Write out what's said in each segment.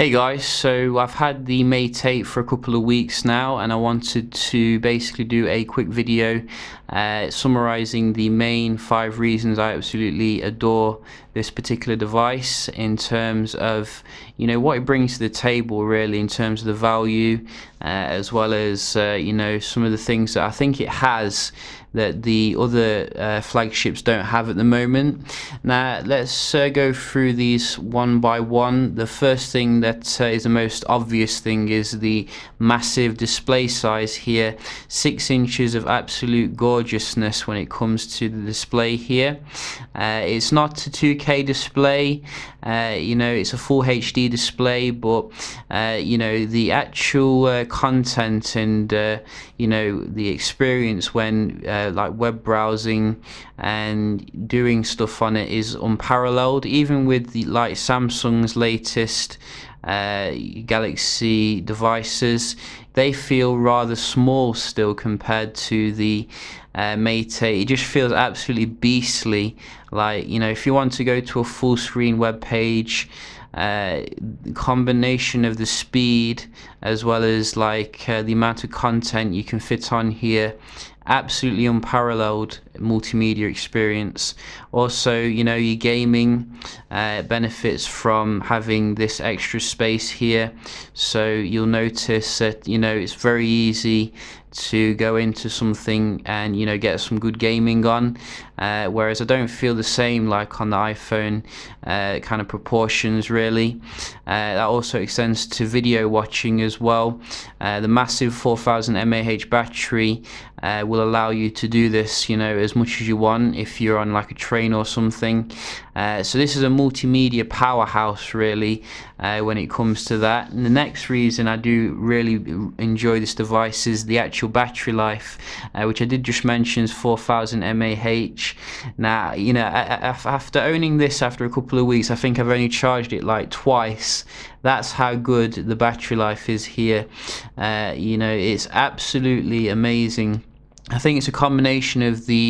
Hey guys, so I've had the Mate 8 for a couple of weeks now, and I wanted to basically do a quick video summarizing the main 5 reasons I absolutely adore this particular device in terms of what it brings to the table, really, in terms of the value, as well as some of the things that I think it has that the other flagships don't have at the moment. Now let's go through these one by one. The first thing that is the most obvious thing is the massive display size here. 6 inches of absolute gorgeousness when it comes to the display here. It's not a 2K display, it's a full HD display, but the actual content and the experience when like web browsing and doing stuff on it is unparalleled. Even with the Samsung's latest Galaxy devices, they feel rather small still compared to the Mate 8. It just feels absolutely beastly. Like, if you want to go to a full screen web page, the combination of the speed as well as the amount of content you can fit on here, absolutely unparalleled multimedia experience. Also, your gaming benefits from having this extra space here, so you'll notice that it's very easy to go into something and get some good gaming on, whereas I don't feel the same like on the iPhone kind of proportions, really. That also extends to video watching as well. The massive 4000 mAh battery will allow you to do this as much as you want if you're on like a train or something. So this is a multimedia powerhouse, really, when it comes to that. And the next reason I do really enjoy this device is the actual battery life, which I did just mention is 4000 mAh. Now, after owning this after a couple of weeks, I think I've only charged it like twice. That's how good the battery life is here. It's absolutely amazing. I think it's a combination of the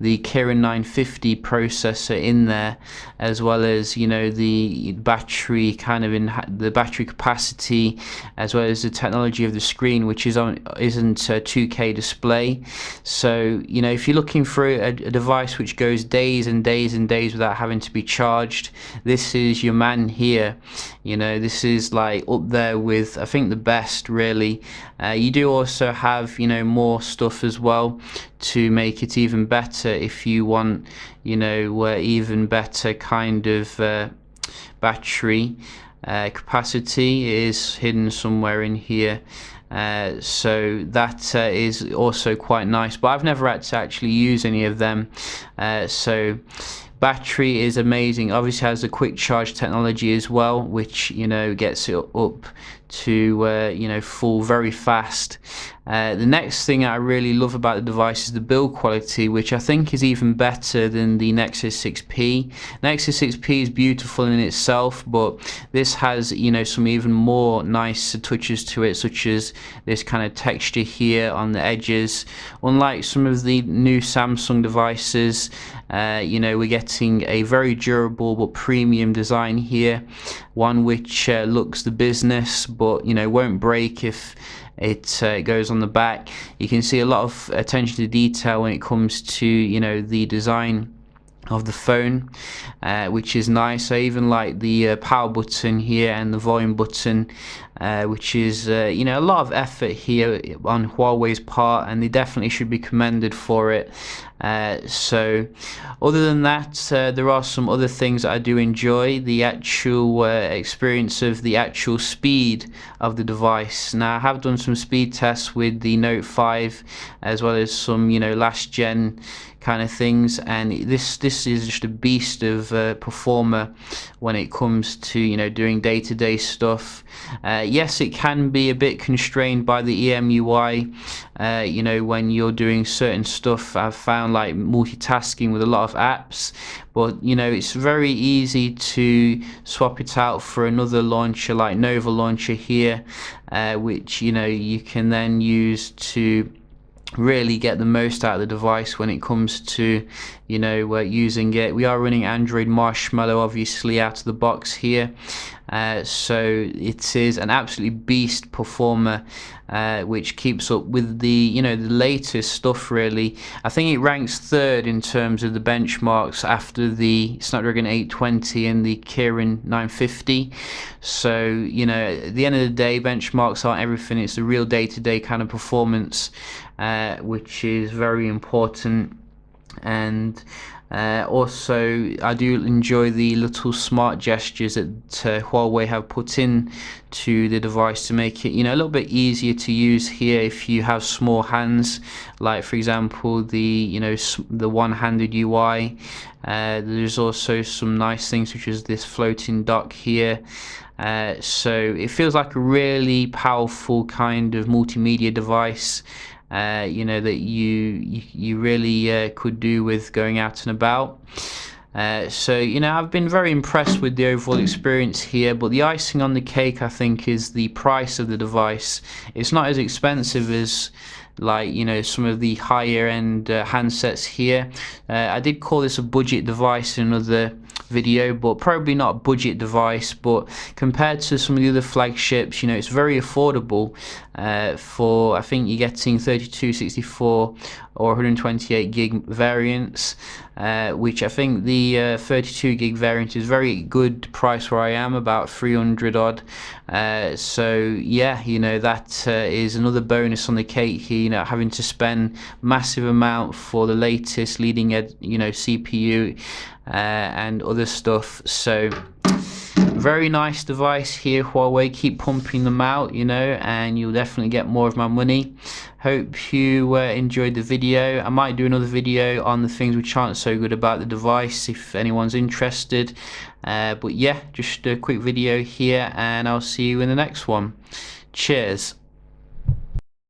Kirin 950 processor in there, as well as the battery the battery capacity, as well as the technology of the screen, which isn't a 2K display. So if you're looking for a device which goes days and days and days without having to be charged, this is your man here. This is like up there with, I think, the best, really. You do also have more stuff as well to make it even better if you want even better kind of battery capacity is hidden somewhere in here. So that is also quite nice, but I've never had to actually use any of them. So battery is amazing. Obviously has a quick charge technology as well, which gets it up to full very fast. The next thing I really love about the device is the build quality, which I think is even better than the Nexus 6P. Nexus 6P is beautiful in itself, but this has some even more nice touches to it, such as this kind of texture here on the edges. Unlike some of the new Samsung devices, we're getting a very durable but premium design here, one which looks the business but won't break if it goes on the back. You can see a lot of attention to detail when it comes to the design of the phone, which is nice. I even like the power button here and the volume button, which is a lot of effort here on Huawei's part, and they definitely should be commended for it. So other than that, there are some other things that I do enjoy. The actual experience of the actual speed of the device. Now, I have done some speed tests with the Note 5 as well as some last gen kind of things, and this is just a beast of performer when it comes to doing day-to-day stuff. Yes, it can be a bit constrained by the EMUI when you're doing certain stuff. I've found like multitasking with a lot of apps, but it's very easy to swap it out for another launcher like Nova Launcher here, which you can then use to really get the most out of the device when it comes to you know, using it. We are running Android Marshmallow obviously out of the box here. So it is an absolutely beast performer, which keeps up with the, you know, the latest stuff really. I think it ranks third in terms of the benchmarks after the Snapdragon 820 and the Kirin 950. So, you know, at the end of the day, benchmarks aren't everything. It's the real day-to-day kind of performance, which is very important. And also, I do enjoy the little smart gestures that Huawei have put in to the device to make it, you know, a little bit easier to use here if you have small hands. Like for example, the, you know, the one-handed UI. There's also some nice things such as this floating dock here. So it feels like a really powerful kind of multimedia device. You know, that you really could do with going out and about. So, you know, I've been very impressed with the overall experience here, but the icing on the cake, I think, is the price of the device. It's not as expensive as, like, you know, some of the higher end handsets here. I did call this a budget device in another video, but probably not a budget device. But compared to some of the other flagships, you know, it's very affordable. For, I think you're getting 32, 64 or 128 gig variants, which I think the 32 gig variant is very good price where I am, about 300 odd. So yeah, you know, that is another bonus on the cake here, you know, having to spend massive amount for the latest leading edge, you know, CPU and other stuff. So very nice device here, Huawei. Keep pumping them out, you know, and you'll definitely get more of my money. Hope you enjoyed the video. I might do another video on the things which aren't so good about the device if anyone's interested. But yeah, just a quick video here, and I'll see you in the next one. Cheers.